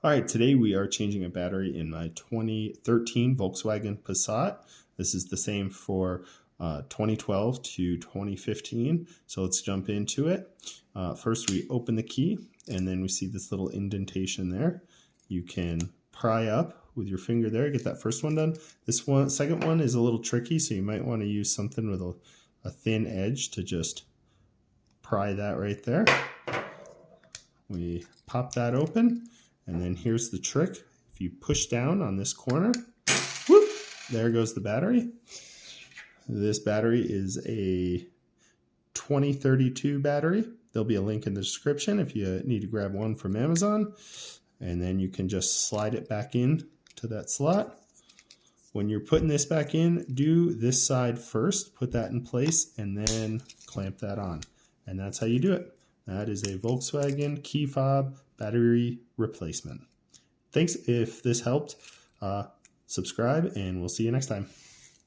All right, today we are changing a battery in my 2013 Volkswagen Passat. This is the same for 2012 to 2015. So let's jump into it. First, we open the key, and then we see this little indentation there. You can pry up with your finger there, get that first one done. This one, second one is a little tricky, so you might want to use something with a thin edge to just pry that right there. We pop that open. And then here's the trick. If you push down on this corner, whoop, there goes the battery. This battery is a 2032 battery. There'll be a link in the description if you need to grab one from Amazon. And then you can just slide it back in to that slot. When you're putting this back in, do this side first, put that in place, and then clamp that on. And that's how you do it. That is a Volkswagen key fob battery replacement. Thanks. If this helped, subscribe, and we'll see you next time.